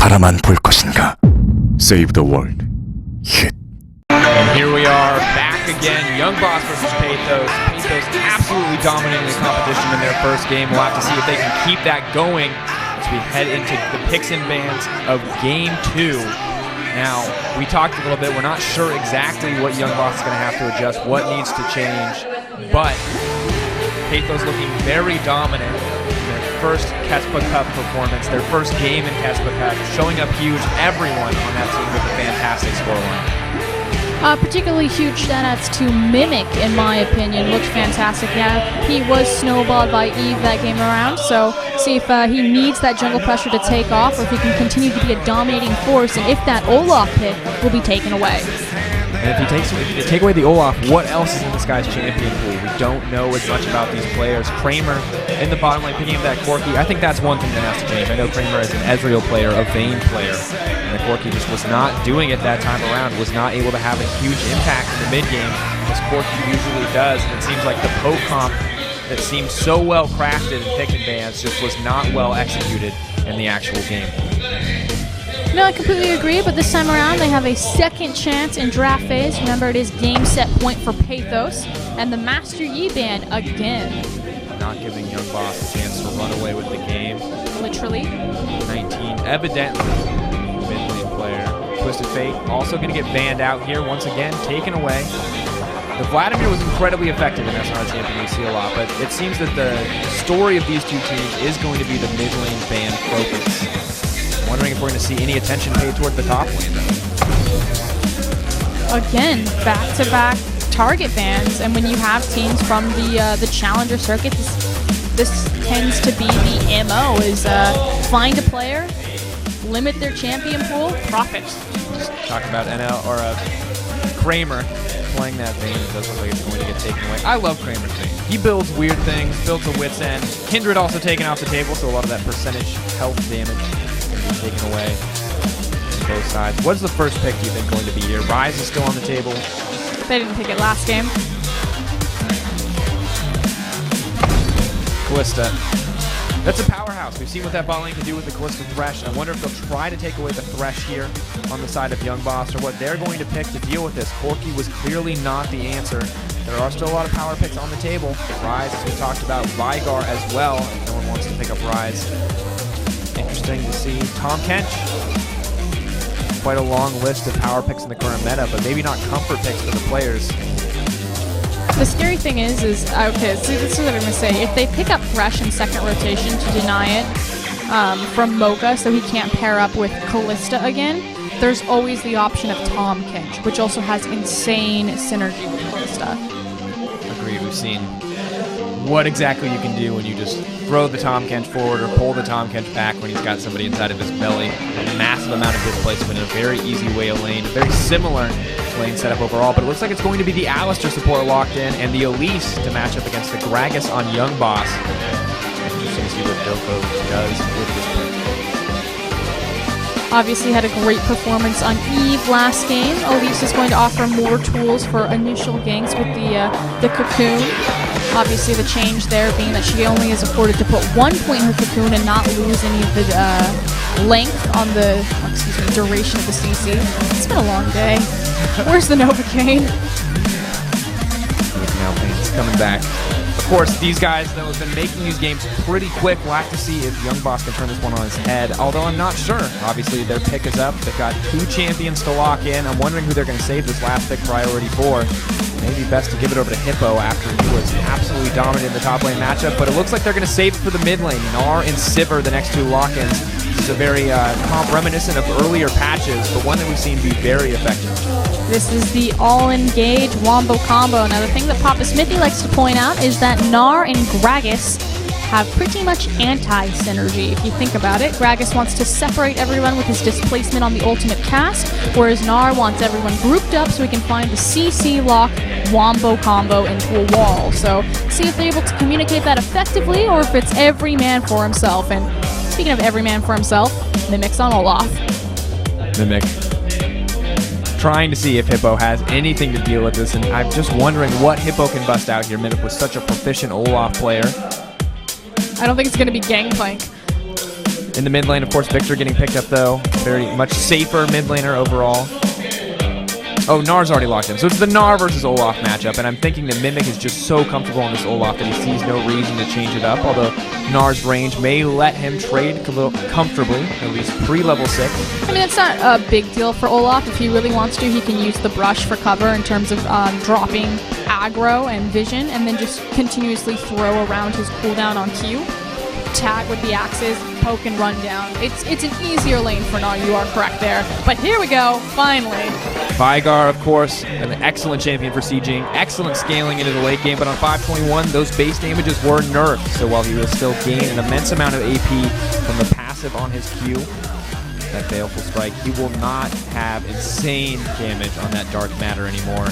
바라만 볼 것인가? Save the world. Hit. And here we are back again. Young Boss versus Pathos. Pathos absolutely dominating the competition in their first game. We'll have to see if they can keep that going as we head into the picks and bans of Game 2. Now, we talked a little bit. We're not sure exactly what Young Boss is going to have to adjust, what needs to change, but Pathos looking very dominant in their first KeSPA Cup performance, their first game in KeSPA Cup, showing up huge. Everyone on that team with a fantastic scoreline. Particularly huge shout-outs to Mimic, in my opinion. Looked fantastic. Yeah, he was snowballed by Eve that game around, so see if he needs that jungle pressure to take off, or if he can continue to be a dominating force, and if that Olaf pick will be taken away. And if you take away the Olaf, what else is in this guy's champion pool? We don't know as much about these players. Kramer in the bottom lane picking up that Corki. I think that's one thing that has to change. I know Kramer is an Ezreal player, a Vayne player, and the Corki just was not doing it that time around, was not able to have a huge impact in the mid game as Corki usually does. And it seems like the poke comp that seemed so well crafted in pick and bans just was not well executed in the actual game. No, I completely agree, but this time around they have a second chance in draft phase. Remember, it is game set point for Pathos, and the Master Yi ban again. Not giving Young Boss a chance to run away with the game. Literally. 19, evidently, mid lane player. Twisted Fate also going to get banned out here once again, taken away. The Vladimir was incredibly effective in SNR Champion, we see a lot, but it seems that the story of these two teams is going to be the mid lane ban focus. Wondering if we're going to see any attention paid toward the top lane, though. Again, back-to-back target bans, and when you have teams from the challenger circuit, this tends to be the MO, is find a player, limit their champion pool, profit. Just talk about NL or Kramer playing that Vayne. It does look like it's going to get taken away. I love Kramer's Vayne. He builds weird things, builds a Wit's End. Kindred also taken off the table, so a lot of that percentage health damage taken away on both sides. What is the first pick do you think going to be here? Ryze is still on the table. They didn't pick it last game. Kalista. That's a powerhouse. We've seen what that bot lane can do with the Kalista Thresh. I wonder if they'll try to take away the Thresh here on the side of Young Boss, or what they're going to pick to deal with this. Corki was clearly not the answer. There are still a lot of power picks on the table. Ryze, as we talked about, Vigar as well. No one wants to pick up Ryze. Interesting to see. Tom Kench. Quite a long list of power picks in the current meta, but maybe not comfort picks for the players. The scary thing is okay, so this is what I'm going to say. If they pick up Thresh in second rotation to deny it from Mocha so he can't pair up with Kalista again, there's always the option of Tom Kench, which also has insane synergy with Kalista. Agreed. We've seen what exactly you can do when you just throw the Tom Kench forward or pull the Tom Kench back when he's got somebody inside of his belly. A massive amount of displacement in a very easy way of lane. A very similar lane setup overall, but it looks like it's going to be the Alistar support locked in and the Elise to match up against the Gragas on Young Boss. Interesting to see what Doko does with this pick. Obviously had a great performance on Eve last game. Elise is going to offer more tools for initial ganks with the Cocoon. Obviously the change there being that she only is afforded to put 1 point in her Cocoon and not lose any of the length on the, duration of the CC. It's been a long day. Where's the Novocaine? Now Payne's coming back. Of course, these guys, though, have been making these games pretty quick. We'll have to see if Young Boss can turn this one on his head, although I'm not sure. Obviously, their pick is up. They've got 2 champions to lock in. I'm wondering who they're going to save this last pick priority for. Maybe best to give it over to Hippo after he was absolutely dominant in the top lane matchup, but it looks like they're going to save it for the mid lane. Gnar and Sivir, the next 2 lock-ins. This is a very reminiscent of earlier patches, but one that we've seen be very effective. This is the all-engage wombo combo. Now, the thing that Papa Smithy likes to point out is that Gnar and Gragas have pretty much anti-synergy. If you think about it, Gragas wants to separate everyone with his displacement on the ultimate cast, whereas Gnar wants everyone grouped up so he can find the CC lock wombo combo into a wall. So, see if they're able to communicate that effectively, or if it's every man for himself. And speaking of every man for himself, Mimic's on Olaf. Mimic trying to see if Hippo has anything to deal with this, and I'm just wondering what Hippo can bust out here. Mimic was such a proficient Olaf player. I don't think it's going to be Gangplank. In the mid lane, of course, Victor getting picked up, though. Very much safer mid laner overall. Oh, Nar's already locked in. So it's the Nar versus Olaf matchup, and I'm thinking that Mimic is just so comfortable on this Olaf that he sees no reason to change it up, although Nar's range may let him trade comfortably, at least pre-level 6. I mean, it's not a big deal for Olaf. If he really wants to, he can use the brush for cover in terms of dropping aggro and vision, and then just continuously throw around his cooldown on Q. Tag with the axes, poke and run down. It's an easier lane for Nar, you are correct there. But here we go, finally. Veigar, of course, an excellent champion for sieging, excellent scaling into the late game, but on 521, those base damages were nerfed, so while he will still gain an immense amount of AP from the passive on his Q, that Baleful Strike, he will not have insane damage on that Dark Matter anymore.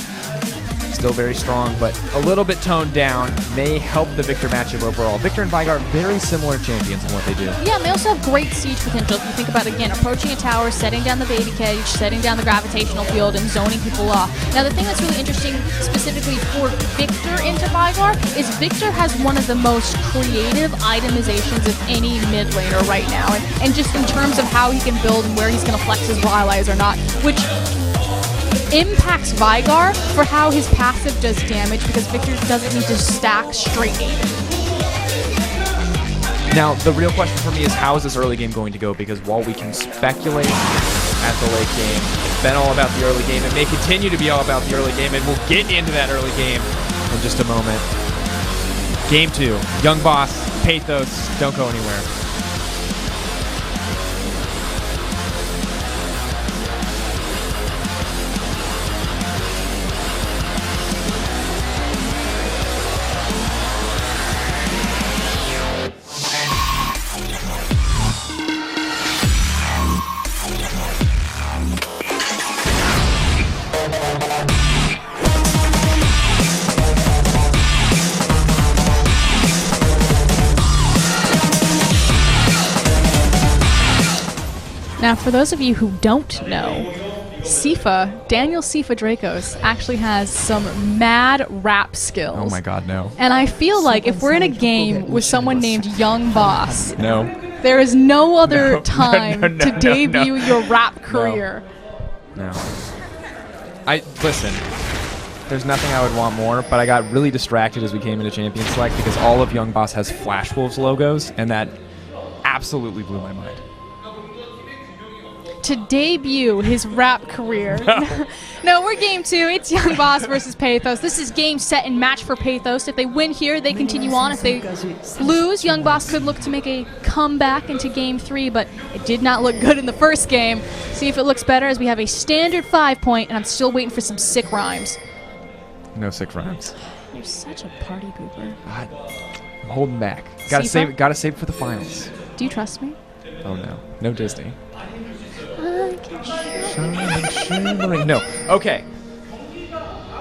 Still very strong, but a little bit toned down. May help the Victor matchup overall. Victor and Veigar, very similar champions in what they do. Yeah, and they also have great siege potential. If you think about, again, approaching a tower, setting down the baby cage, setting down the gravitational field, and zoning people off. Now, the thing that's really interesting specifically for Victor into Veigar is Victor has one of the most creative itemizations of any mid laner right now. And just in terms of how he can build and where he's going to flex his raw allies or not, which impacts Veigar for how his passive does damage, because Victor doesn't need to stack straight 8. Now, the real question for me is, how is this early game going to go? Because while we can speculate at the late game, it's been all about the early game. It may continue to be all about the early game, and we'll get into that early game in just a moment. Game 2, Young Boss, Pathos, don't go anywhere. Now, for those of you who don't know, Daniel Sifa Dracos actually has some mad rap skills. Oh my god, no. And I feel like if we're in a game with someone named Young Boss, No. there is no other time to debut your rap career. No. Listen, there's nothing I would want more, but I got really distracted as we came into Champion Select because all of Young Boss has Flash Wolves logos, and that absolutely blew my mind. To debut his rap career. No, we're game 2. It's Young Boss versus Pathos. This is game, set, and match for Pathos. If they win here, they continue on. If they lose, Young Boss could look to make a comeback into game 3, but it did not look good in the first game. See if it looks better, as we have a standard 5-point, and I'm still waiting for some sick rhymes. No sick rhymes. You're such a party pooper. God, I'm holding back. Gotta save it for the finals. Do you trust me? Oh no. No Disney. No. Okay.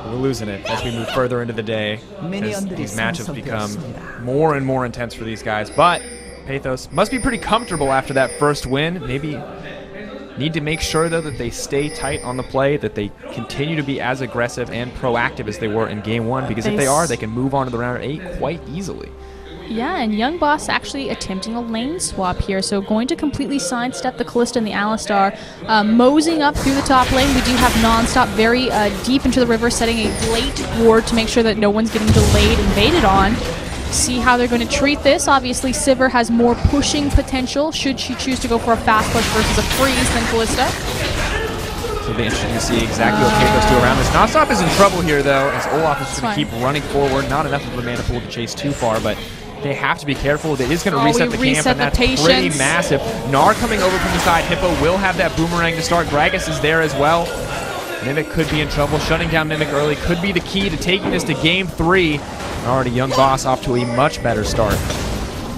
We're losing it as we move further into the day, as these matchups become more and more intense for these guys. But Pathos must be pretty comfortable after that first win. Maybe need to make sure, though, that they stay tight on the play, that they continue to be as aggressive and proactive as they were in Game 1, because if they are, they can move on to the round of 8 quite easily. Yeah, and Young Boss actually attempting a lane swap here, so going to completely sidestep the Kalista and the Alistar. Moseying up through the top lane, we do have Nonstop very deep into the river, setting a late ward to make sure that no one's getting delayed and baited on. See how they're going to treat this. Obviously, Sivir has more pushing potential should she choose to go for a fast push versus a freeze than Kalista. It'll be interesting to see exactly what Pathos do around this. Nonstop is in trouble here, though, as Olaf is going to keep running forward. Not enough of a mana pool to chase too far, but they have to be careful. It is going to reset the camp, and that's pretty massive. Gnar coming over from the side. Hippo will have that boomerang to start. Gragas is there as well. Mimic could be in trouble. Shutting down Mimic early could be the key to taking this to Game 3. And already Young Boss off to a much better start.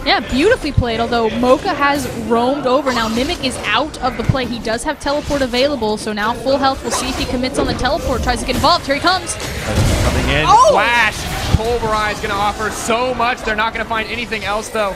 Yeah, beautifully played, although Mocha has roamed over. Now Mimic is out of the play. He does have teleport available, so now full health. We'll see if he commits on the teleport, tries to get involved. Here he comes. Coming in. Oh! Flash. Pulverize going to offer so much. They're not going to find anything else, though.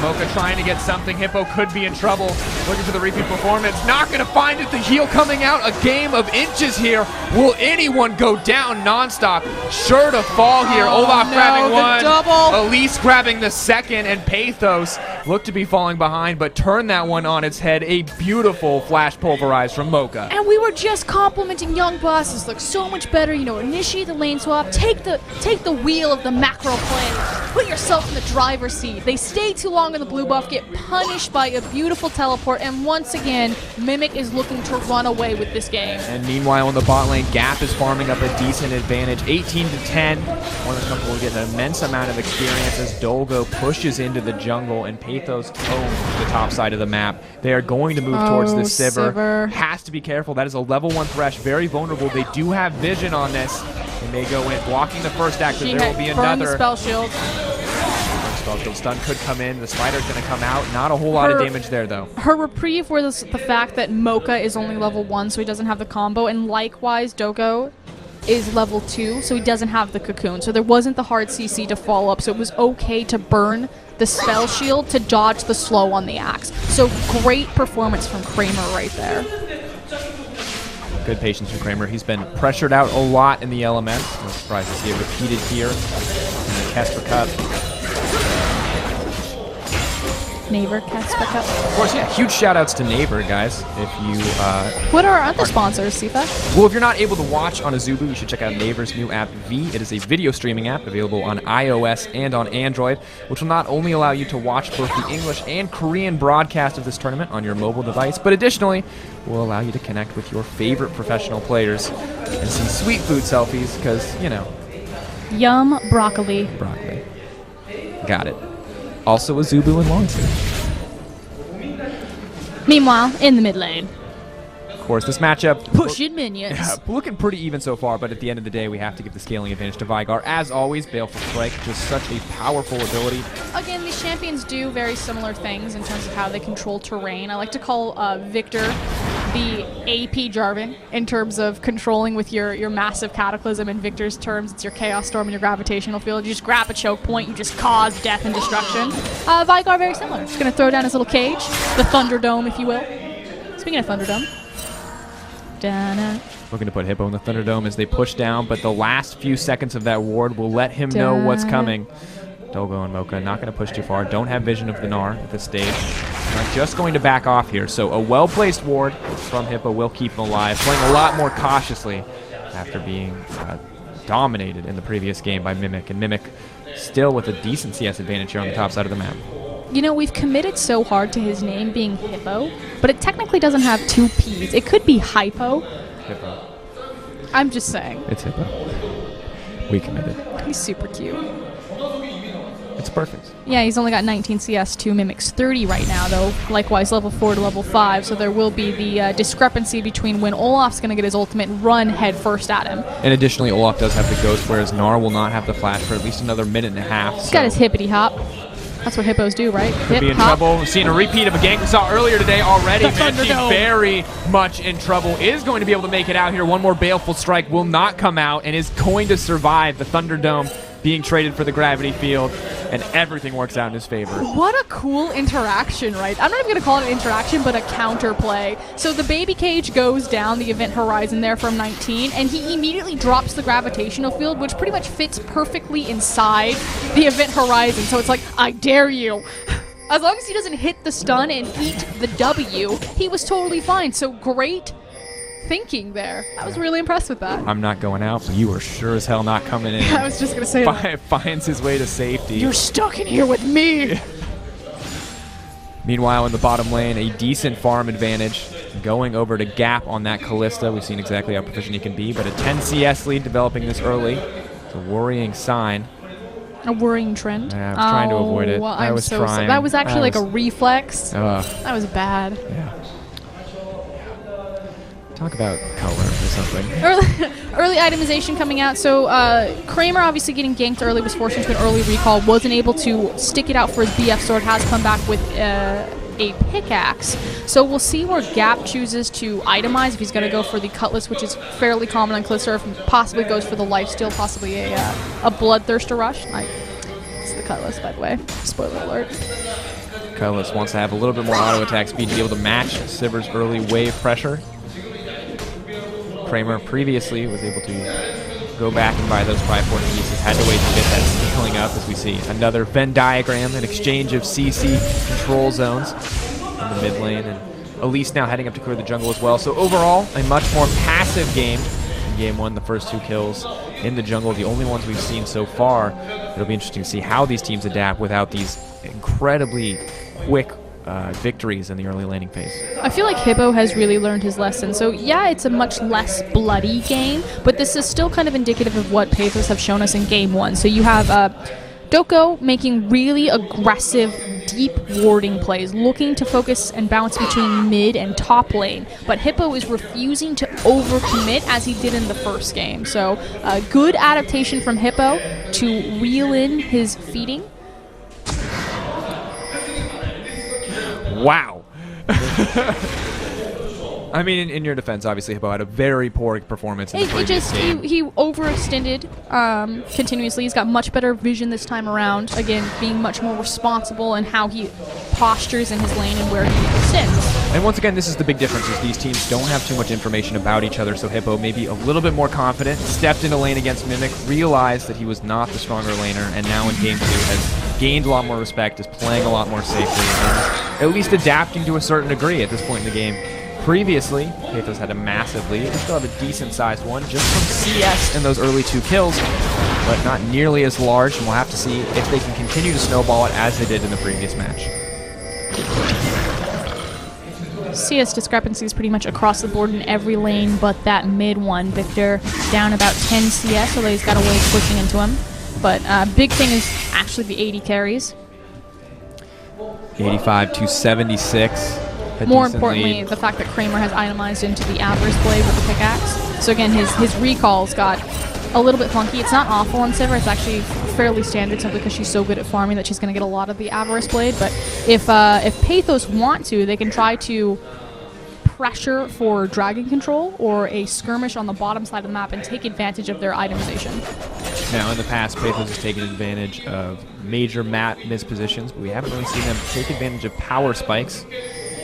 Mocha trying to get something. Hippo could be in trouble. Looking for the repeat performance. Not going to find it. The heal coming out. A game of inches here. Will anyone go down nonstop? Sure to fall here. Olaf grabbing one. Double. Elise grabbing the second. And Pathos looked to be falling behind, but turned that one on its head. A beautiful flash pulverize from Mocha. And we were just complimenting Young Boss. This looks so much better. You know, initiate the lane swap. Take the wheel of the macro play. Put yourself in the driver's seat. They stay too long in the blue buff, get punished by a beautiful teleport, and once again, Mimic is looking to run away with this game. And meanwhile, in the bot lane, Gap is farming up a decent advantage. 18-10. One of the couple will get an immense amount of experience as Dolgo pushes into the jungle and Pathos owns the top side of the map. They are going to move towards the Sivir. Has to be careful. That is a level 1 Thresh. Very vulnerable. They do have vision on this. They may go in, blocking the first active. There will be another. The spell shield. Spell shield stun could come in. The spider's going to come out. Not a whole lot of damage there, though. Her reprieve was the fact that Mocha is only level 1, so he doesn't have the combo, and likewise, Dogo is level 2, so he doesn't have the cocoon. So there wasn't the hard CC to follow up, so it was okay to burn the spell shield to dodge the slow on the axe. So great performance from Kramer right there. Good patience from Kramer. He's been pressured out a lot in the LMS. No surprise to see it repeated here in the KeSPA Cup. Naver, KeSPA Cup. Of course, yeah, huge shout-outs to Naver, guys. If you... what are our other sponsors, Sifa? Well, if you're not able to watch on Azubu, you should check out Naver's new app, V. It is a video streaming app available on iOS and on Android, which will not only allow you to watch both the English and Korean broadcast of this tournament on your mobile device, but additionally will allow you to connect with your favorite professional players and see sweet food selfies, because, you know... Yum broccoli. Broccoli. Got it. Also Azubu and Longsuit. Meanwhile, in the mid lane. Of course, this matchup... Pushing minions. Yeah, looking pretty even so far, but at the end of the day, we have to give the scaling advantage to Vigar. As always, Baleful Strike, just such a powerful ability. Again, these champions do very similar things in terms of how they control terrain. I like to call Victor the AP Jarvan in terms of controlling with your massive cataclysm. In Victor's terms, it's your Chaos Storm and your gravitational field. You just grab a choke point, you just cause death and destruction. Vigar, very similar. Just going to throw down his little cage, the Thunderdome, if you will. Speaking of Thunderdome. Looking to put Hippo in the Thunderdome as they push down, but the last few seconds of that ward will let him know what's coming. Dolgo and Mocha not going to push too far. Don't have vision of the Gnar at this stage. Are just going to back off here. So a well-placed ward from Hippo will keep him alive. Playing a lot more cautiously after being dominated in the previous game by Mimic. And Mimic still with a decent CS advantage here on the top side of the map. You know, we've committed so hard to his name being Hippo, but it technically doesn't have 2 P's. It could be Hypo. Hippo. I'm just saying. It's Hippo. We committed. He's super cute. It's perfect. Yeah, he's only got 19 CS, 2 Mimics, 30 right now, though. Likewise, level 4 to level 5, so there will be the discrepancy between when Olaf's going to get his ultimate and run head first at him. And additionally, Olaf does have the Ghost, whereas Gnar will not have the flash for at least another minute and a half. He's got his hippity hop. That's what hippos do, right? Could be in trouble. We've seen a repeat of a gank we saw earlier today already. Manchi very much in trouble. Is going to be able to make it out here. One more Baleful Strike will not come out and is going to survive the Thunderdome being traded for the Gravity Field, and everything works out in his favor. What a cool interaction, right? I'm not even going to call it an interaction, but a counterplay. So the baby cage goes down the event horizon there from 19, and he immediately drops the gravitational field, which pretty much fits perfectly inside the event horizon. So it's like, I dare you. As long as he doesn't hit the stun and eat the W, he was totally fine. So great thinking there. I was really impressed with that. I'm not going out, but you are sure as hell not coming in. I was just going to say that. Finds his way to safety. You're stuck in here with me. Meanwhile, in the bottom lane, a decent farm advantage. Going over to Gap on that Kalista. We've seen exactly how proficient he can be, but a 10 CS lead developing this early. It's a worrying sign. A worrying trend. Yeah, I was trying to avoid it. I was so trying. That was actually like a reflex. That was bad. Yeah. Talk about color or something. Early itemization coming out. So Kramer obviously getting ganked early, was forced into an early recall, wasn't able to stick it out for his BF sword, has come back with a pickaxe. So we'll see where Gap chooses to itemize, if he's going to go for the cutlass, which is fairly common on Kalista, if possibly goes for the lifesteal, possibly a bloodthirster rush. It's the cutlass, by the way. Spoiler alert. Kylos wants to have a little bit more auto attack speed to be able to match Sivir's early wave pressure. Kramer previously was able to go back and buy those 5-4 pieces, had to wait to get that scaling up as we see another Venn diagram, an exchange of CC control zones in the mid lane, and Elise now heading up to clear the jungle as well. So overall, a much more passive game. In game 1, the first 2 kills in the jungle, the only ones we've seen so far. It'll be interesting to see how these teams adapt without these incredibly quick victories in the early laning phase. I feel like Hippo has really learned his lesson. So yeah, it's a much less bloody game, but this is still kind of indicative of what Pathos have shown us in game 1. So you have Doko making really aggressive, deep warding plays, looking to focus and bounce between mid and top lane. But Hippo is refusing to overcommit as he did in the first game. So good adaptation from Hippo to reel in his feeding. Wow. I mean, in your defense, obviously, Hippo had a very poor performance in the previous game. He overextended continuously. He's got much better vision this time around. Again, being much more responsible in how he postures in his lane and where he sits. And once again, this is the big difference, is these teams don't have too much information about each other, so Hippo may be a little bit more confident, stepped into lane against Mimic, realized that he was not the stronger laner, and now in game 2 has gained a lot more respect, is playing a lot more safely, and at least adapting to a certain degree at this point in the game. Previously, Pathos had a massive lead. They still have a decent-sized one just from CS in those early 2 kills, but not nearly as large, and we'll have to see if they can continue to snowball it as they did in the previous match. CS discrepancies pretty much across the board in every lane but that mid one. Victor down about 10 CS, although he's got a wave pushing into him. But big thing is actually the 80 carries. 85 to 76. More importantly, the fact that Kramer has itemized into the Avarice Blade with the pickaxe. So again, his recalls got a little bit funky. It's not awful on Sivir. It's actually fairly standard simply because she's so good at farming that she's going to get a lot of the Avarice Blade. But if Pathos want to, they can try to pressure for dragon control or a skirmish on the bottom side of the map and take advantage of their itemization. Now, in the past, Pathos has taken advantage of major map mispositions, but we haven't really seen them take advantage of power spikes.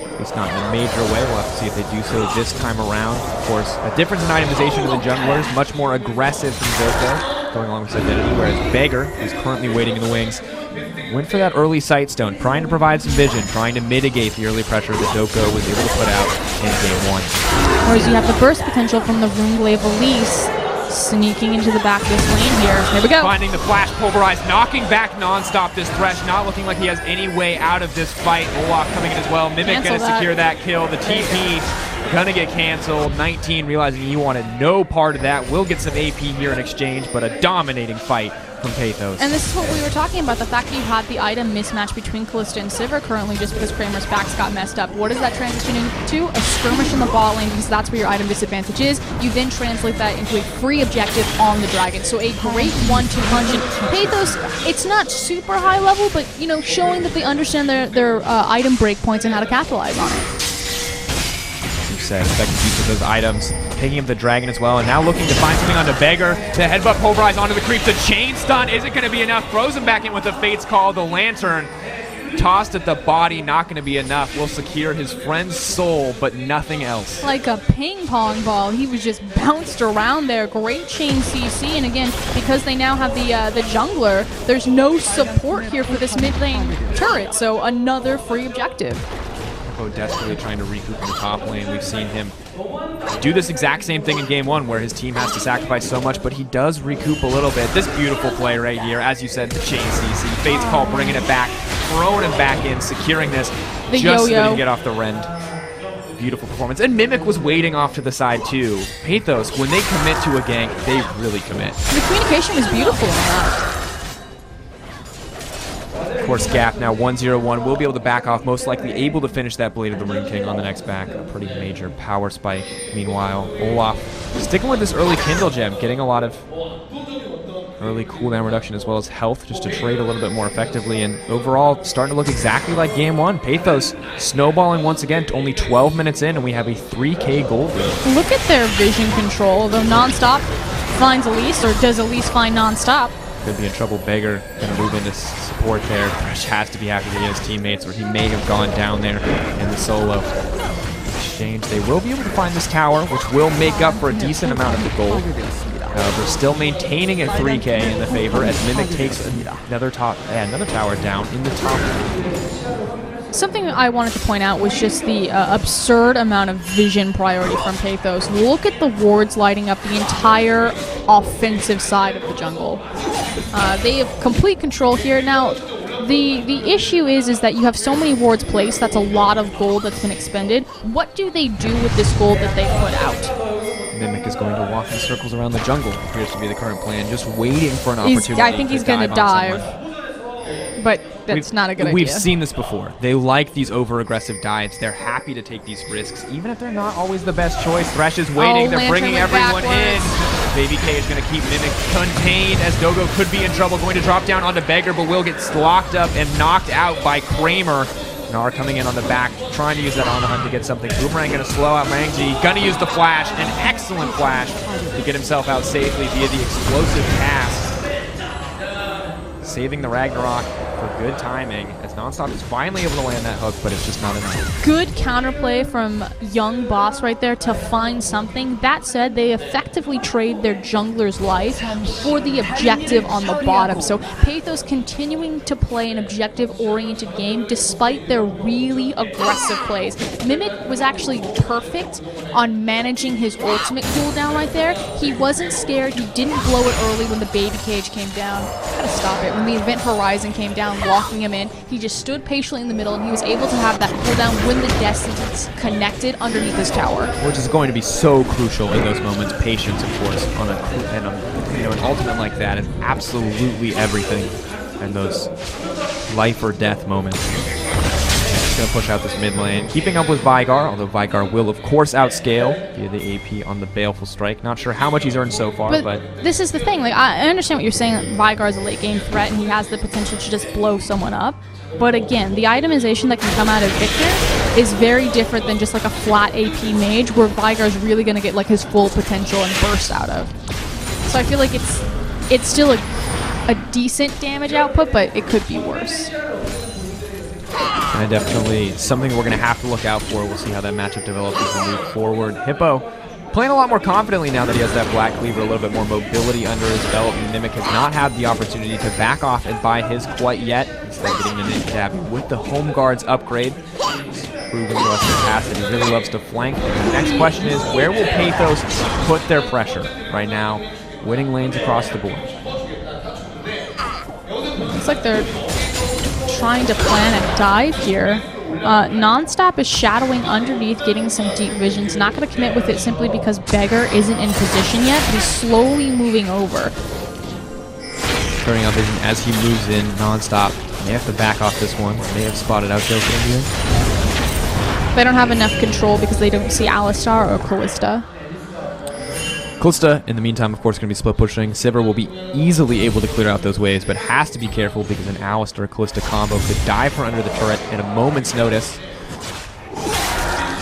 At least not in a major way. We'll have to see if they do so this time around. Of course, a difference in itemization of the junglers, much more aggressive from Zoko, going along with Identity, whereas Beggar, who's currently waiting in the wings, went for that early Sightstone, trying to provide some vision, trying to mitigate the early pressure that Doko was able to put out in game 1. Whereas you have the burst potential from the Runeglaive Elise sneaking into the back of this lane here. Here we go. Finding the flash pulverized, knocking back nonstop this Thresh, not looking like he has any way out of this fight. Olaf coming in as well. Mimic going to secure that kill. The TP gonna get canceled. 19 realizing he wanted no part of that. Will get some AP here in exchange, but a dominating fight from Pathos. And this is what we were talking about, the fact that you had the item mismatch between Kalista and Sivir currently just because Kramer's backs got messed up. What does that transition into? A skirmish in the bot lane, because that's where your item disadvantage is. You then translate that into a free objective on the dragon. So a great 1-2 punch. And Pathos, it's not super high level, but you know, showing that they understand their item breakpoints and how to capitalize on it. Effective use of those items, taking up the dragon as well, and now looking to find something onto Beggar. To headbutt pulverize onto the creep. The chain stun isn't going to be enough. Throws him back in with the Fate's Call. The lantern tossed at the body, not going to be enough. Will secure his friend's soul, but nothing else. Like a ping pong ball, he was just bounced around there. Great chain CC, and again, because they now have the jungler, there's no support here for this mid lane turret, so another free objective. Desperately trying to recoup in the top lane. We've seen him do this exact same thing in game 1 where his team has to sacrifice so much, but he does recoup a little bit. This beautiful play right here, as you said, the chain CC. Fate's Call bringing it back, throwing him back in, securing this the just so yo-yo. he can get off the rend. Beautiful performance. And Mimic was waiting off to the side too. Pathos, when they commit to a gank, they really commit. The communication was beautiful in that. Of course, Gap now 1-0-1. Will be able to back off, most likely able to finish that Blade of the Rune King on the next back. A pretty major power spike. Meanwhile, Olaf sticking with this early Kindle Gem, getting a lot of early cooldown reduction as well as health just to trade a little bit more effectively. And overall, starting to look exactly like game 1. Pathos snowballing once again to only 12 minutes in, and we have a 3K gold lead. Look at their vision control, though nonstop finds Elise, or does Elise find nonstop? could be in trouble. Beggar going to move into support there. Thresh has to be happy to get his teammates, or he may have gone down there in the solo exchange. They will be able to find this tower, which will make up for a decent amount of the gold. However, still maintaining at 3K in the favor as Mimic takes another tower down in the top. Something I wanted to point out was just the absurd amount of vision priority from Pathos. Look at the wards lighting up the entire offensive side of the jungle. They have complete control here. Now, the issue is that you have so many wards placed. That's a lot of gold that's been expended. What do they do with this gold that they put out? Mimic is going to walk in circles around the jungle. Appears to be the current plan, just waiting for an opportunity. I think he's going to dive. But that's not a good idea. We've seen this before. They like these over-aggressive dives. They're happy to take these risks, even if they're not always the best choice. Thresh is waiting. They're bringing everyone in. Baby K is going to keep Mimic contained as Dogo could be in trouble. Going to drop down onto Beggar, but will get locked up and knocked out by Kramer. Nar coming in on the back, trying to use that on the hunt to get something. Boomerang going to slow out Mangji. Going to use the flash, an excellent flash to get himself out safely via the explosive cast. Saving the Ragnarok for good timing as Nonstop is finally able to land that hook, but it's just not enough. Good counterplay from Young Boss right there to find something. That said, they effectively trade their jungler's life for the objective on the bottom. So Pathos continuing to play an objective-oriented game despite their really aggressive plays. Mimic was actually perfect on managing his ultimate cooldown right there. He wasn't scared. He didn't blow it early when the baby cage came down. Gotta stop it. When the event horizon came down, locking him in, he just stood patiently in the middle, and he was able to have that cooldown when the Destinies connected underneath his tower. Which is going to be so crucial in those moments. Patience, of course, on an ultimate like that is absolutely everything in those life or death moments. Just going to push out this mid lane, keeping up with Vigar, although Vigar will, of course, outscale via the AP on the Baleful Strike. Not sure how much he's earned so far, but this is the thing. Like, I understand what you're saying. Vigar is a late game threat, and he has the potential to just blow someone up. But again, the itemization that can come out of Victor is very different than just like a flat AP mage, where Vigar is really going to get like his full potential and burst out of. So I feel like it's still a decent damage output, but it could be worse. And definitely something we're going to have to look out for. We'll see how that matchup develops as we move forward. Hippo playing a lot more confidently now that he has that Black Cleaver, a little bit more mobility under his belt. And Mimic has not had the opportunity to back off and buy his quite yet. Instead getting an in-jab with the Home Guards upgrade. Proving to us in the past that he really loves to flank. And the next question is, where will Pathos put their pressure right now? Winning lanes across the board. Looks like they're trying to plan a dive here. Nonstop is shadowing underneath, getting some deep visions. Not going to commit with it simply because Beggar isn't in position yet. He's slowly moving over. Turning on vision as he moves in. Nonstop may have to back off this one. May have spotted out Joker in here. They don't have enough control because they don't see Alistar or Callista. Callista, in the meantime, of course, going to be split pushing. Sivir will be easily able to clear out those waves, but has to be careful because an Alistar-Callista combo could dive her under the turret at a moment's notice.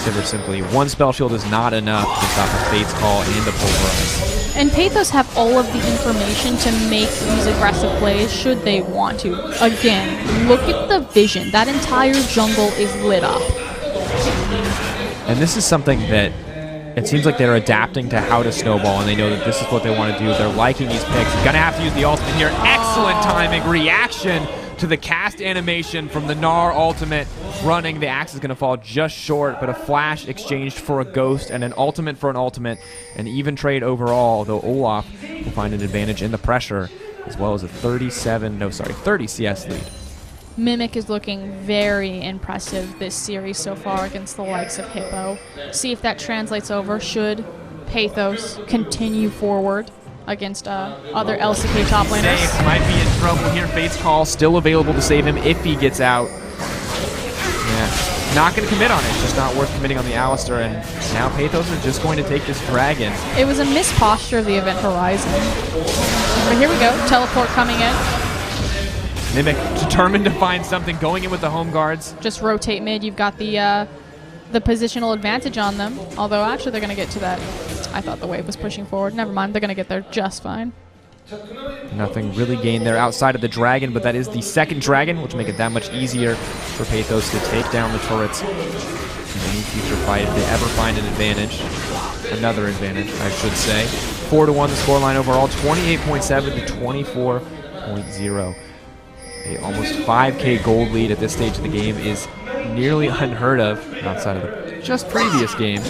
Sivir simply, one spell shield is not enough to stop a Fate's Call and a Pulverize. And Pathos have all of the information to make these aggressive plays should they want to. Again, look at the vision. That entire jungle is lit up. And this is something that it seems like they're adapting to how to snowball, and they know that this is what they want to do. They're liking these picks. Gonna have to use the ultimate here. Excellent timing. Reaction to the cast animation from the Gnar ultimate running. The axe is going to fall just short, but a flash exchanged for a ghost and an ultimate for an ultimate. An even trade overall, though Olaf will find an advantage in the pressure, as well as a 30 CS lead. Mimic is looking very impressive this series so far against the likes of Hippo. See if that translates over should Pathos continue forward against other LCK top laners. Safe, might be in trouble here. Fate's Call still available to save him if he gets out. Yeah, not going to commit on it. It's just not worth committing on the Alistar, and now Pathos is just going to take this dragon. It was a misposture of the event horizon. But here we go, teleport coming in. Mimic determined to find something, going in with the Home Guards. Just rotate mid. You've got the positional advantage on them. Although actually they're going to get to that. I thought the wave was pushing forward. Never mind. They're going to get there just fine. Nothing really gained there outside of the dragon, but that is the second dragon, which will make it that much easier for Pathos to take down the turrets in any future fight if they ever find an advantage. Another advantage, I should say. 4-1 the scoreline overall, 28.7 to 24.0. A almost 5K gold lead at this stage of the game is nearly unheard of outside of the just previous game.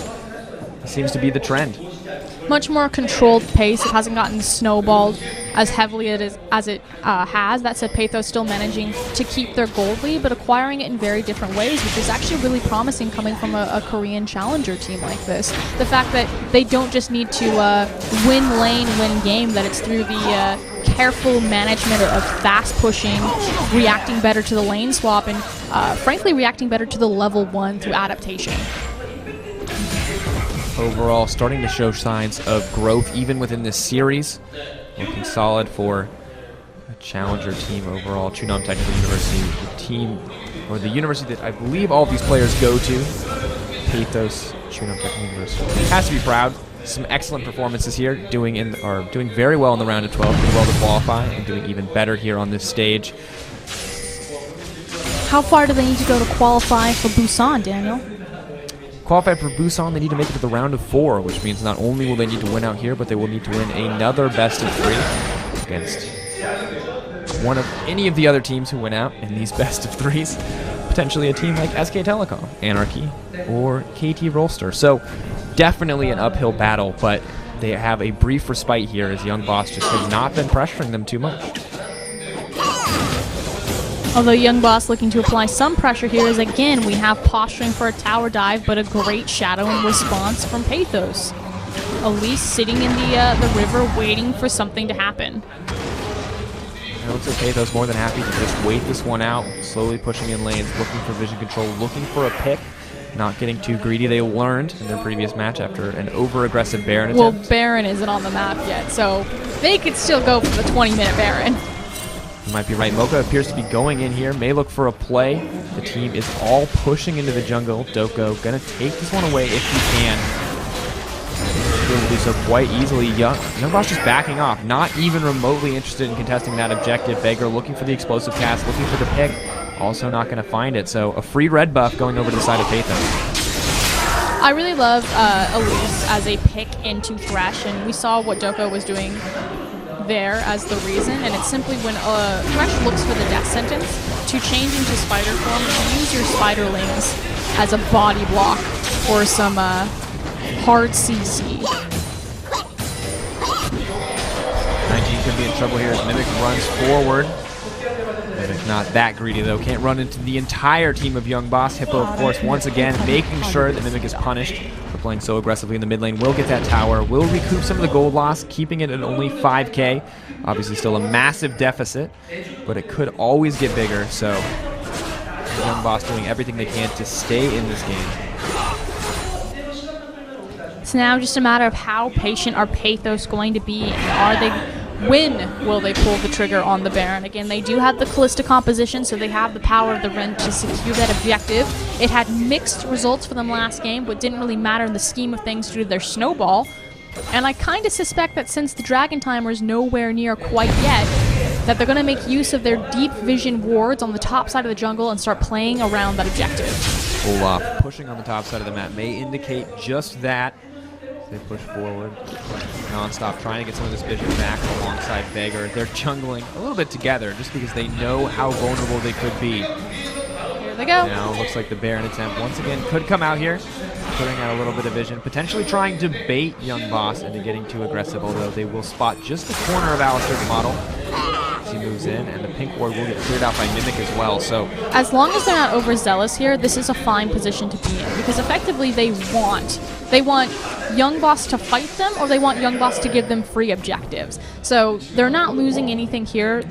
It seems to be the trend. Much more controlled pace. It hasn't gotten snowballed as heavily as it has. That said, Pathos still managing to keep their gold lead, but acquiring it in very different ways, which is actually really promising coming from a Korean challenger team like this. The fact that they don't just need to win lane, win game, that it's through the careful management of fast pushing, reacting better to the lane swap, and frankly reacting better to the level 1 through adaptation. Overall, starting to show signs of growth even within this series. Looking solid for a challenger team overall. Chunam Technical University, the team, or the university that I believe all of these players go to. Pathos, Chunam Technical University. Has to be proud. Some excellent performances here, doing very well in the round of 12, doing well to qualify, and doing even better here on this stage. How far do they need to go to qualify for Busan, Daniel? Qualify for Busan, they need to make it to the round of 4, which means not only will they need to win out here, but they will need to win another best of 3 against one of any of the other teams who went out in these best of 3s. Potentially a team like SK Telecom, Anarchy, or KT Rolster. So definitely an uphill battle, but they have a brief respite here as Young Boss just has not been pressuring them too much. Although Young Boss looking to apply some pressure here, as again we have posturing for a tower dive, but a great shadowing response from Pathos. Elise sitting in the river waiting for something to happen. It looks like Pathos more than happy to just wait this one out, slowly pushing in lanes, looking for vision control, looking for a pick, not getting too greedy. They learned in their previous match after an over-aggressive Baron attempt. Well, Baron isn't on the map yet, so they could still go for the 20-minute Baron. You might be right. Mocha appears to be going in here, may look for a play. The team is all pushing into the jungle. Doko gonna take this one away if he can. He will do so quite easily. Young Boss just backing off, not even remotely interested in contesting that objective. Beggar looking for the explosive cast, looking for the pick, also not gonna find it. So a free red buff going over to the side of Pathos. I really love Elise as a pick into Thresh, and we saw what Doko was doing there as the reason, and it's simply when Thresh looks for the death sentence to change into spider form, to use your spiderlings as a body block for some hard CC. 19 could be in trouble here as Mimic runs forward. Mimic not that greedy though, can't run into the entire team of Young Boss. Hippo, of course, once again making sure that Mimic is punished for playing so aggressively in the mid lane. Will get that tower, will recoup some of the gold loss, keeping it at only 5K. Obviously still a massive deficit, but it could always get bigger, so Young Boss doing everything they can to stay in this game. It's now just a matter of how patient are Pathos going to be, and when will they pull the trigger on the Baron? Again, they do have the Callista composition, so they have the power of the Ren to secure that objective. It had mixed results for them last game, but didn't really matter in the scheme of things due to their snowball. And I kind of suspect that since the Dragon Timer is nowhere near quite yet, that they're going to make use of their deep vision wards on the top side of the jungle and start playing around that objective. Olaf pushing on the top side of the map may indicate just that. They push forward non-stop, trying to get some of this vision back alongside Beggar. They're jungling a little bit together just because they know how vulnerable they could be. Here they go. Now it looks like the Baron attempt once again could come out here, putting out a little bit of vision, potentially trying to bait Young Boss into getting too aggressive, although they will spot just the corner of Alistair's model as he moves in, and the pink ward will get cleared out by Mimic as well. So as long as they're not overzealous here, this is a fine position to be in, because effectively they want Young Boss to fight them, or they want Young Boss to give them free objectives. So they're not losing anything here.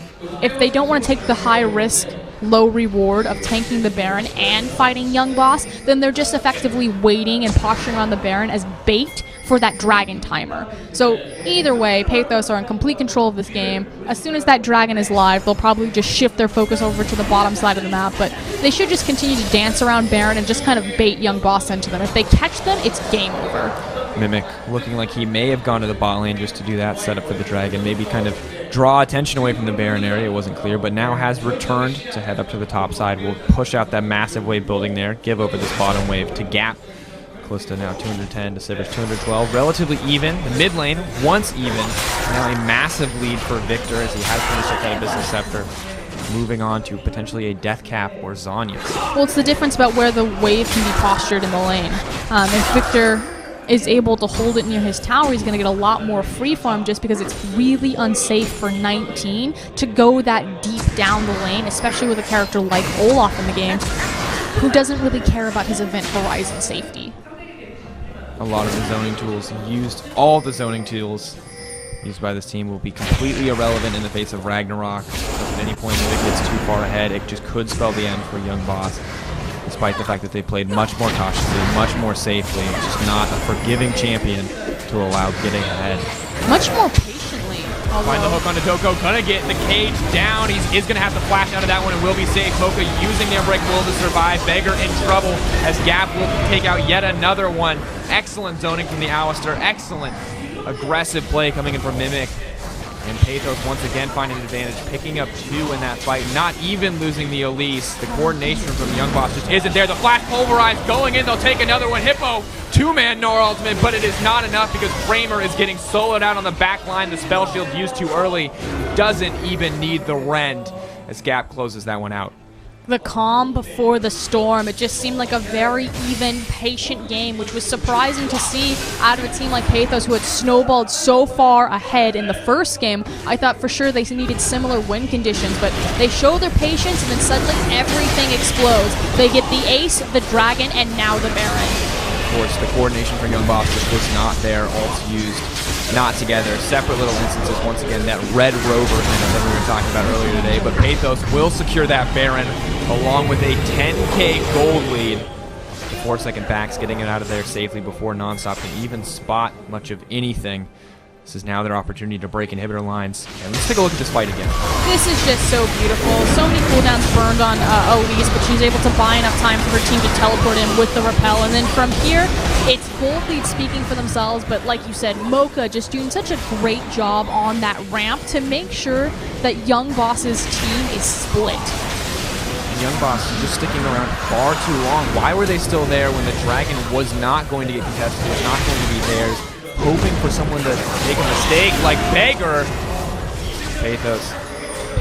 If they don't want to take the high risk, low reward of tanking the Baron and fighting Young Boss, then they're just effectively waiting and posturing around the Baron as bait for that Dragon Timer. So either way, Pathos are in complete control of this game. As soon as that Dragon is live, they'll probably just shift their focus over to the bottom side of the map, but they should just continue to dance around Baron and just kind of bait Young Boss into them. If they catch them, it's game over. Mimic looking like he may have gone to the bot lane just to do that setup for the Dragon, maybe kind of draw attention away from the Baron area. It wasn't clear, but now has returned to head up to the top side. We'll push out that massive wave building there, give over this bottom wave to Gap. Close to now 210 to Sivers 212. Relatively even. The mid lane, once even. Now a massive lead for Victor as he has finished up that Abyssal Scepter. Moving on to potentially a Death Cap or Zanya. Well, it's the difference about where the wave can be postured in the lane. If Victor is able to hold it near his tower, he's going to get a lot more free farm just because it's really unsafe for 19 to go that deep down the lane, especially with a character like Olaf in the game, who doesn't really care about his event horizon safety. A lot of the zoning tools used, all the zoning tools used by this team will be completely irrelevant in the face of Ragnarok. If at any point if it gets too far ahead, it just could spell the end for Young Boss, despite the fact that they played much more cautiously, much more safely. It's just not a forgiving champion to allow getting ahead. Much more patiently. Find the hook on Doko, gonna get the cage down. He's gonna have to flash out of that one and will be safe. Mocha using the Unbreakable to survive. Beggar in trouble as Gap will take out yet another one. Excellent zoning from the Alistair. Excellent aggressive play coming in from Mimic. And Pathos once again finding an advantage, picking up 2 in that fight, not even losing the Elise. The coordination from Young Boss just isn't there. The flash pulverized going in, they'll take another one. Hippo, 2-man Nor ultimate, but it is not enough because Kramer is getting soloed out on the back line. The spell shield used too early, doesn't even need the rend as Gap closes that one out. The calm before the storm. It just seemed like a very even, patient game, which was surprising to see out of a team like Pathos, who had snowballed so far ahead in the first game. I thought for sure they needed similar win conditions, but they show their patience, and then suddenly everything explodes. They get the Ace, the Dragon, and now the Baron. Of course, the coordination for Young Boss just was not there. Ults used, not together. Separate little instances. Once again, that Red Rover that we were talking about earlier today. But Pathos will secure that Baron along with a 10k gold lead. The 4-second backs getting it out of there safely before Nonstop can even spot much of anything. This is now their opportunity to break inhibitor lines. And let's take a look at this fight again. This is just so beautiful. So many cooldowns burned on Elise, but she's able to buy enough time for her team to teleport in with the repel. And then from here, it's both leads speaking for themselves, but like you said, Mocha just doing such a great job on that ramp to make sure that Young Boss's team is split. And Young Boss is just sticking around far too long. Why were they still there when the Dragon was not going to get contested, was not going to be theirs? Hoping for someone to make a mistake like Beggar. Pathos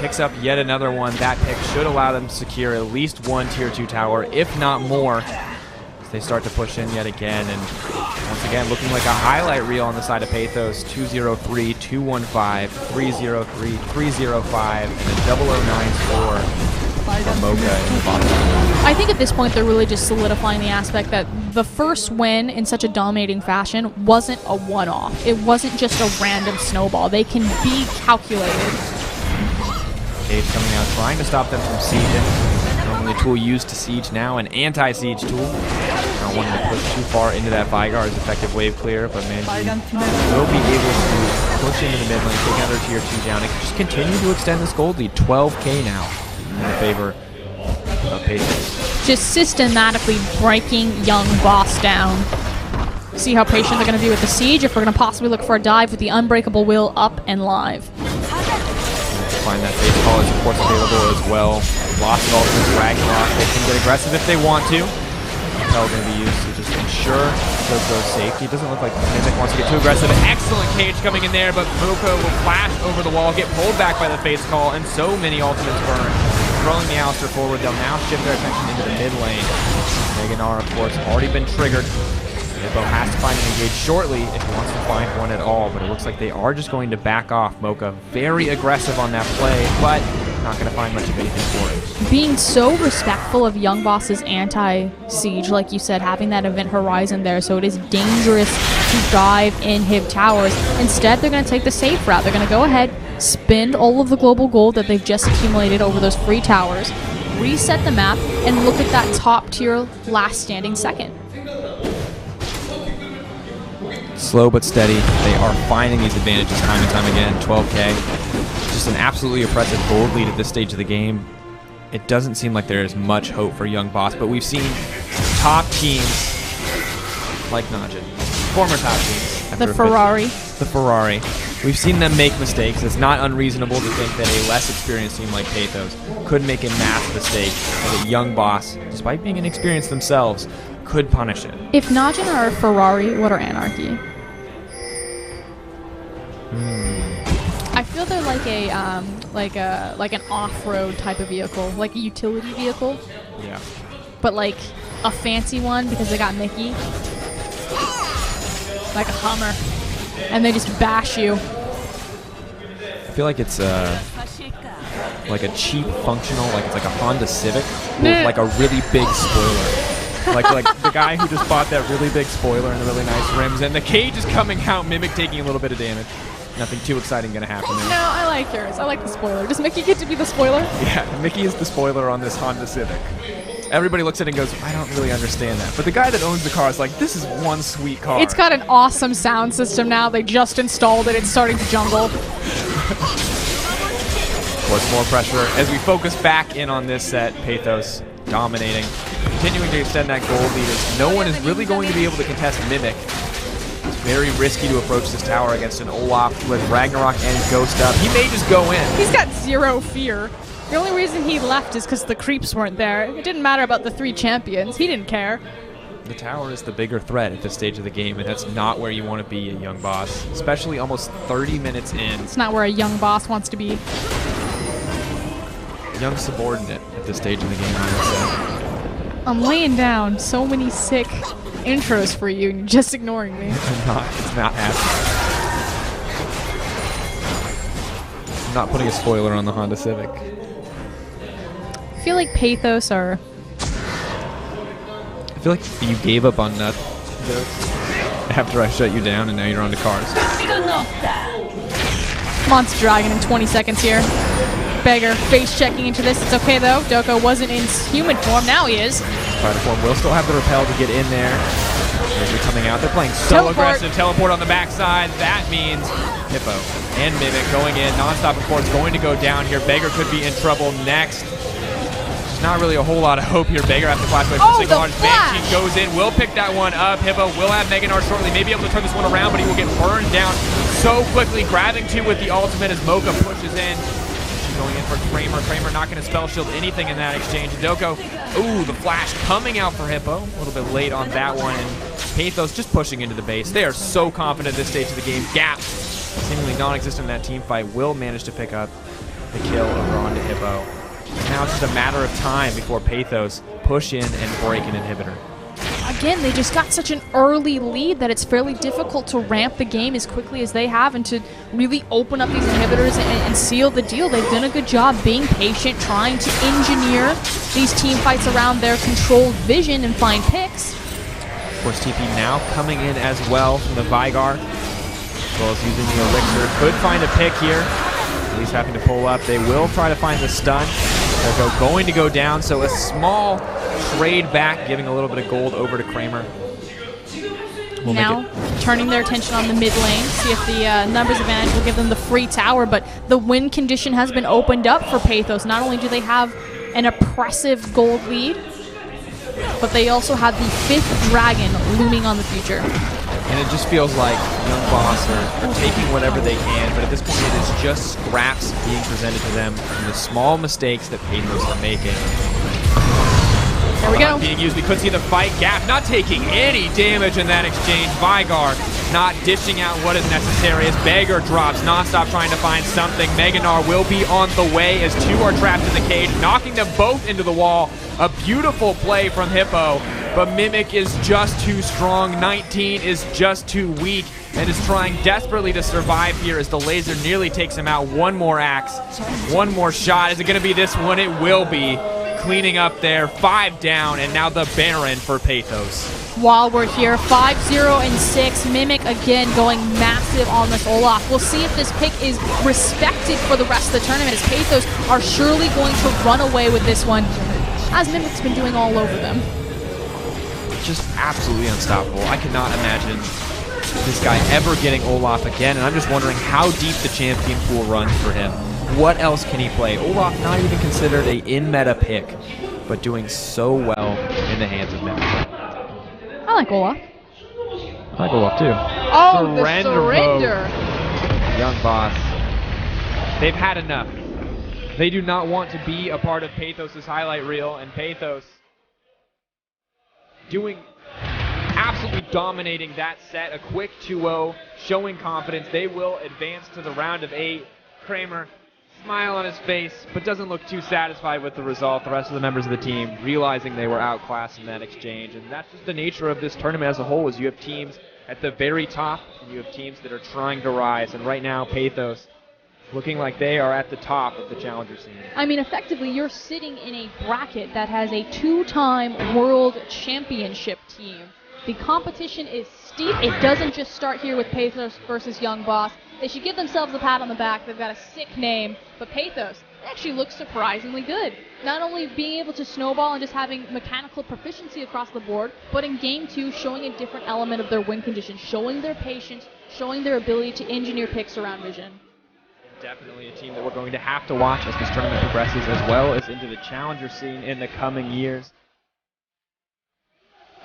picks up yet another one. That pick should allow them to secure at least one tier 2 tower, if not more, as they start to push in yet again. And once again, looking like a highlight reel on the side of Pathos. 203, 215, 303, 305, and a 0009 score for Mocha in the bottom. I think at this point they're really just solidifying the aspect that the first win in such a dominating fashion wasn't a one-off. It wasn't just a random snowball. They can be calculated. Cage coming out, trying to stop them from sieging. Normally a tool used to siege, now an anti-siege tool. Not wanting to push too far into that Vygar's effective wave clear, but man, he will be able to push into the mid lane, take another tier 2 down, and just continue to extend this gold lead. 12k now in the favor of Pathos. Just systematically breaking Young Boss down. See how patient they're going to be with the siege, if we're going to possibly look for a dive with the Unbreakable Will up and live. Find that base call as supports available as well. Lots of ultimates, Ragnarok. They can get aggressive if they want to. Repel going to be used to just ensure Doko's safety. It doesn't look like Mimic wants to get too aggressive. Excellent cage coming in there, but Mocha will flash over the wall, get pulled back by the face call, and so many ultimates burn. Throwing the Alistair forward, they'll now shift their attention into the mid lane. Meganar, of course, already been triggered. Hippo has to find an engage shortly if he wants to find one at all, but it looks like they are just going to back off. Mocha very aggressive on that play, but not going to find much of anything for it. Being so respectful of Young Boss's anti-siege, like you said, having that event horizon there, so it is dangerous to dive in Hib towers. Instead, they're going to take the safe route. They're going to go ahead, spend all of the global gold that they've just accumulated over those free towers, reset the map, and look at that top tier last standing second. Slow but steady, they are finding these advantages time and time again. 12k, just an absolutely oppressive gold lead at this stage of the game. It doesn't seem like there is much hope for Young Boss, but we've seen top teams like Najee Former top teams. The Ferrari. The Ferrari. We've seen them make mistakes. It's not unreasonable to think that a less experienced team like Pathos could make a massive mistake, and a young boss, despite being inexperienced themselves, could punish it. If Najin are a Ferrari, what are Anarchy? I feel they're like an off-road type of vehicle, like a utility vehicle. Yeah. But like a fancy one because they got Mickey. Like a Hummer. And they just bash you. I feel like it's like a cheap functional, like it's like a Honda Civic with like a really big spoiler. like the guy who just bought that really big spoiler and the really nice rims, and the cage is coming out, Mimic taking a little bit of damage. Nothing too exciting gonna happen there. No, I like yours. I like the spoiler. Does Mickey get to be the spoiler? Yeah, Mickey is the spoiler on this Honda Civic. Everybody looks at it and goes, I don't really understand that. But the guy that owns the car is like, this is one sweet car. It's got an awesome sound system now. They just installed it. It's starting to jungle. What's more pressure as we focus back in on this set. Pathos dominating, continuing to extend that gold lead as no one is really going to be able to contest Mimic. It's very risky to approach this tower against an Olaf with Ragnarok and Ghost up. He may just go in. He's got zero fear. The only reason he left is because the creeps weren't there. It didn't matter about the 3 champions. He didn't care. The tower is the bigger threat at this stage of the game, and that's not where you want to be, a young boss, especially almost 30 minutes in. It's not where a young boss wants to be. Young subordinate at this stage of the game, I would say. I'm laying down so many sick intros for you, and you're just ignoring me. It's not happening. I'm not putting a spoiler on the Honda Civic. I feel like Pathos are... I feel like you gave up on nut after I shut you down, and now you're on to cars. Monster Dragon in 20 seconds here. Beggar face checking into this. It's okay though. Doko wasn't in human form. Now he is. Fighter form will still have the repel to get in there. As they're coming out, they're playing so Teleport. aggressive. Teleport on the backside. That means Hippo and Mimic going in. Non-stop, of course, going to go down here. Beggar could be in trouble next. There's not really a whole lot of hope here. Beggar after flash away from Signal Launch. Banshee goes in, will pick that one up. Hippo will have Meganar shortly. Maybe able to turn this one around, but he will get burned down so quickly. Grabbing two with the ultimate as Mocha pushes in. Going in for Kramer. Kramer not going to spell shield anything in that exchange. Doko, ooh, the flash coming out for Hippo. A little bit late on that one. And Pathos just pushing into the base. They are so confident at this stage of the game. Gap, seemingly non-existent in that team fight, will manage to pick up the kill over onto Hippo. Now it's just a matter of time before Pathos push in and break an inhibitor. Again, they just got such an early lead that it's fairly difficult to ramp the game as quickly as they have and to really open up these inhibitors and seal the deal. They've done a good job being patient, trying to engineer these team fights around their controlled vision and find picks. Of course, TP now coming in as well from the Vygar, as well as using the Elixir. Could find a pick here. At least having to pull up. They will try to find the stun. They're going to go down, so a small trade back, giving a little bit of gold over to Kramer. We'll now turning their attention on the mid lane, see if the numbers advantage will give them the free tower, but the win condition has been opened up for Pathos. Not only do they have an oppressive gold lead, but they also have the 5th dragon looming on the future. And it just feels like Young Boss are taking whatever they can, but at this point it is just scraps being presented to them from the small mistakes that Pathos are making. There we go. Being used, we could see the fight. Gap not taking any damage in that exchange. Vygar not dishing out what is necessary as Beggar drops, non-stop trying to find something. Meganar will be on the way as two are trapped in the cage, knocking them both into the wall. A beautiful play from Hippo, but Mimic is just too strong. 19 is just too weak and is trying desperately to survive here as the laser nearly takes him out. One more axe, one more shot. Is it going to be this one? It will be. Cleaning up there, 5 down, and now the Baron for Pathos. While we're here, 5-0 and 6. Mimic again going massive on this Olaf. We'll see if this pick is respected for the rest of the tournament, as Pathos are surely going to run away with this one, as Mimic's been doing all over them. Just absolutely unstoppable. I cannot imagine this guy ever getting Olaf again, and I'm just wondering how deep the champion pool runs for him. What else can he play? Olaf not even considered a in-meta pick, but doing so well in the hands of meta. I like Olaf. Might go off too. Oh, the surrender. Young Boss. They've had enough. They do not want to be a part of Pathos' highlight reel, and Pathos absolutely dominating that set. A quick 2-0, showing confidence. They will advance to the round of 8. Kramer, smile on his face, but doesn't look too satisfied with the result. The rest of the members of the team realizing they were outclassed in that exchange, and that's just the nature of this tournament as a whole, is you have teams at the very top, and you have teams that are trying to rise, and right now Pathos looking like they are at the top of the challenger scene. I mean, effectively, you're sitting in a bracket that has a 2-time world championship team. The competition is steep. It doesn't just start here with Pathos versus Young Boss. They should give themselves a pat on the back. They've got a sick name, but Pathos actually looks surprisingly good. Not only being able to snowball and just having mechanical proficiency across the board, but in Game 2 showing a different element of their win condition, showing their patience, showing their ability to engineer picks around vision. Definitely a team that we're going to have to watch as this tournament progresses, as well as into the challenger scene in the coming years.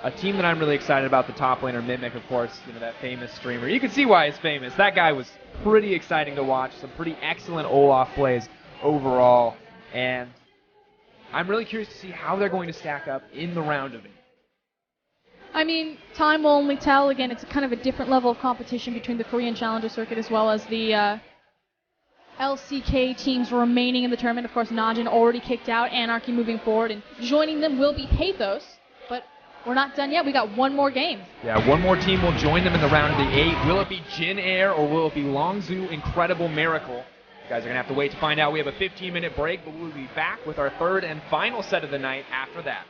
A team that I'm really excited about, the top laner Mimic, of course, that famous streamer. You can see why he's famous. That guy was pretty exciting to watch. Some pretty excellent Olaf plays overall, and I'm really curious to see how they're going to stack up in the round of 8. I mean, time will only tell. Again, it's kind of a different level of competition between the Korean Challenger Circuit as well as the LCK teams remaining in the tournament. Of course, Najin already kicked out, Anarchy moving forward, and joining them will be Pathos, but we're not done yet. We got one more game. Yeah, one more team will join them in the round of the 8. Will it be Jin Air or will it be Longzhu Incredible Miracle? You guys are going to have to wait to find out. We have a 15-minute break, but we'll be back with our third and final set of the night after that.